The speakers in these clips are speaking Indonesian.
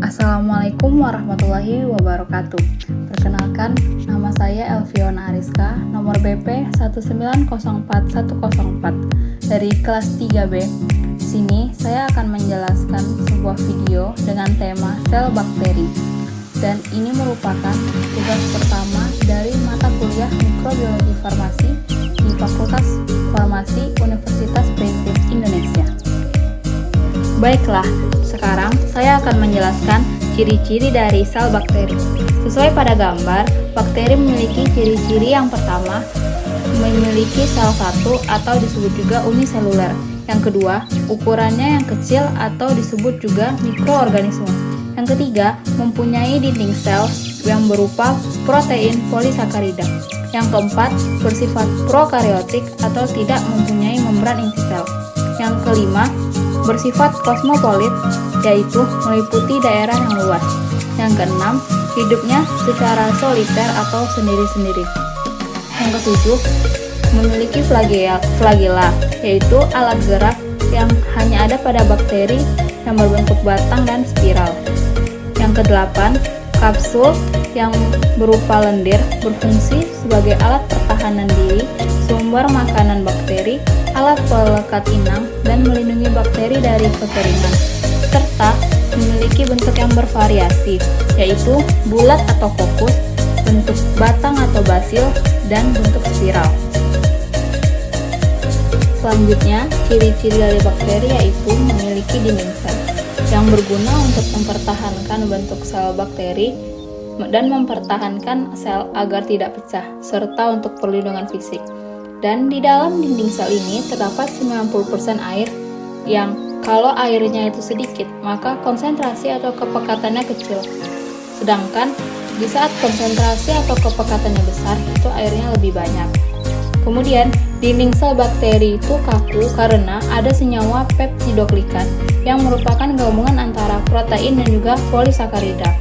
Assalamualaikum warahmatullahi wabarakatuh. Perkenalkan, nama saya Elviona Ariska, nomor BP 1904104 dari kelas 3B. Di sini saya akan menjelaskan sebuah video dengan tema sel bakteri. Dan ini merupakan tugas pertama dari mata kuliah Mikrobiologi Farmasi di Fakultas Farmasi Universitas Pendidikan Indonesia. Baiklah, sekarang saya akan menjelaskan ciri-ciri dari sel bakteri. Sesuai pada gambar, bakteri memiliki ciri-ciri yang pertama, memiliki sel satu atau disebut juga uniseluler. Yang kedua, ukurannya yang kecil atau disebut juga mikroorganisme. Yang ketiga, mempunyai dinding sel yang berupa protein polisakarida. Yang keempat, bersifat prokariotik atau tidak mempunyai membran inti sel. Yang kelima, bersifat kosmopolit, yaitu meliputi daerah yang luas. Yang keenam, hidupnya secara soliter atau sendiri-sendiri. Yang ketujuh, memiliki flagela, yaitu alat gerak yang hanya ada pada bakteri yang berbentuk batang dan spiral. Yang kedelapan, kapsul yang berupa lendir berfungsi sebagai alat pertahanan diri, sumber makanan bakteri, alat pelekat inang, dan melindungi bakteri dari kekeringan, serta memiliki bentuk yang bervariasi, yaitu bulat atau fokus, bentuk batang atau basil, dan bentuk spiral. Selanjutnya, ciri-ciri dari bakteri yaitu memiliki dinding sel yang berguna untuk mempertahankan bentuk sel bakteri dan mempertahankan sel agar tidak pecah, serta untuk perlindungan fisik. Dan di dalam dinding sel ini terdapat 90% air yang kalau airnya itu sedikit, maka konsentrasi atau kepekatannya kecil. Sedangkan di saat konsentrasi atau kepekatannya besar, itu airnya lebih banyak. Kemudian, dinding sel bakteri itu kaku karena ada senyawa peptidoglikan yang merupakan gabungan antara protein dan juga polisakarida.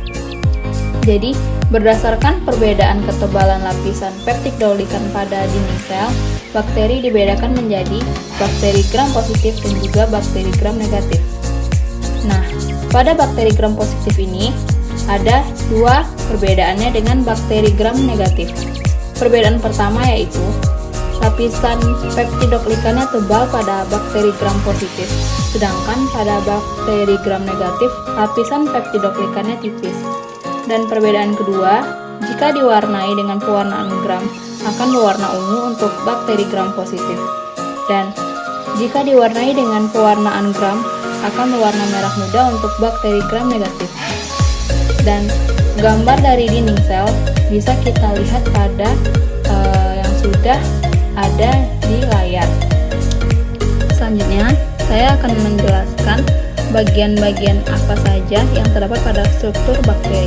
Jadi, berdasarkan perbedaan ketebalan lapisan peptidoglikan pada dinding sel, bakteri dibedakan menjadi bakteri gram positif dan juga bakteri gram negatif. Nah, pada bakteri gram positif ini ada dua perbedaannya dengan bakteri gram negatif. Perbedaan pertama yaitu lapisan peptidoglikannya tebal pada bakteri gram positif, sedangkan pada bakteri gram negatif lapisan peptidoglikannya tipis. Dan perbedaan kedua, jika diwarnai dengan pewarnaan gram akan berwarna ungu untuk bakteri gram positif, dan jika diwarnai dengan pewarnaan gram akan berwarna merah muda untuk bakteri gram negatif. Dan gambar dari dinding sel bisa kita lihat pada yang sudah ada di layar. Selanjutnya, saya akan menjelaskan bagian-bagian apa saja yang terdapat pada struktur bakteri.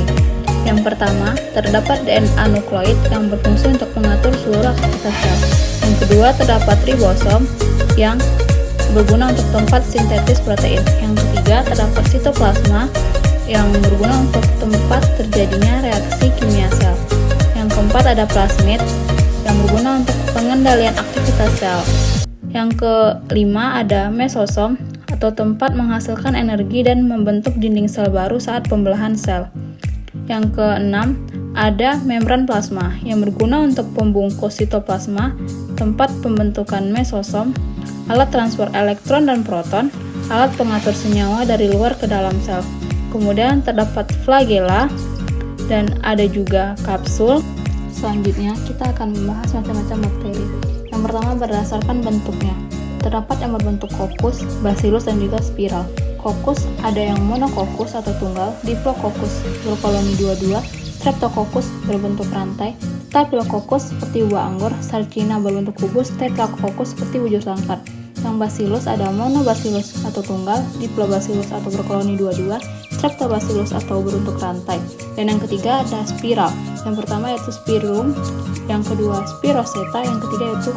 Yang pertama, terdapat DNA nukleoid yang berfungsi untuk mengatur seluruh aktivitas sel. Yang kedua, terdapat ribosom yang berguna untuk tempat sintetis protein. Yang ketiga, terdapat sitoplasma yang berguna untuk tempat terjadinya reaksi kimia sel. Yang keempat, ada plasmid yang berguna untuk pengendalian aktivitas sel. Yang kelima, ada mesosom atau tempat menghasilkan energi dan membentuk dinding sel baru saat pembelahan sel. Yang keenam, ada membran plasma yang berguna untuk pembungkus sitoplasma, tempat pembentukan mesosom, alat transfer elektron dan proton, alat pengatur senyawa dari luar ke dalam sel. Kemudian terdapat flagela dan ada juga kapsul. Selanjutnya, kita akan membahas macam-macam bakteri. Yang pertama, berdasarkan bentuknya. Terdapat yang berbentuk kokus, bacillus, dan juga spiral. Kokus ada yang monokokus atau tunggal, diplococcus berkoloni 22, streptococcus berbentuk rantai, staphylococcus seperti buah anggur, sarcina berbentuk kubus, tetracoccus seperti bujur sangkar. Yang bacillus ada monobacillus atau tunggal, diplobacillus atau berkoloni 22, streptobacillus atau berbentuk rantai. Dan yang ketiga ada spiral. Yang pertama yaitu spirum, yang kedua spiroseta, yang ketiga yaitu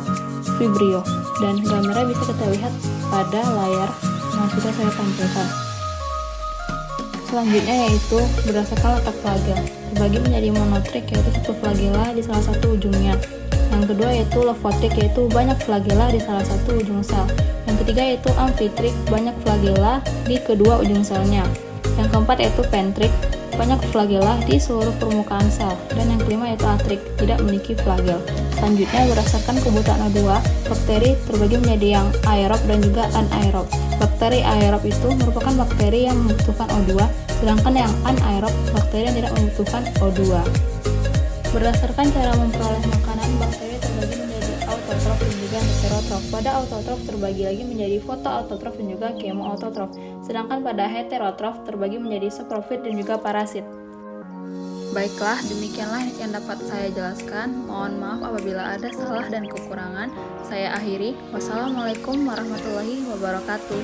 vibrio. Dan gambarnya bisa kita lihat pada layar yang sudah saya tampilkan. Selanjutnya yaitu berdasarkan letak flagel, terbagi menjadi monotrik yaitu satu flagela di salah satu ujungnya. Yang kedua yaitu leukotrick yaitu banyak flagela di salah satu ujung sel. Yang ketiga yaitu amfitrik, banyak flagela di kedua ujung selnya. Yang keempat yaitu pentrik, banyak flagela di seluruh permukaan sel. Dan yang kelima yaitu atrik, tidak memiliki flagel. Selanjutnya, berdasarkan kebutuhan O2, bakteri terbagi menjadi yang aerob dan juga anaerob. Bakteri aerob itu merupakan bakteri yang membutuhkan O2, sedangkan yang anaerob, bakteri yang tidak membutuhkan O2. Berdasarkan cara memperoleh makanan, bakteri terbagi menjadi autotrof dan juga heterotrof. Pada autotrof terbagi lagi menjadi fotoautotrof dan juga kemoautotrof. Sedangkan pada heterotrof terbagi menjadi saprofit dan juga parasit. Baiklah, demikianlah yang dapat saya jelaskan. Mohon maaf apabila ada salah dan kekurangan. Saya akhiri. Wassalamualaikum warahmatullahi wabarakatuh.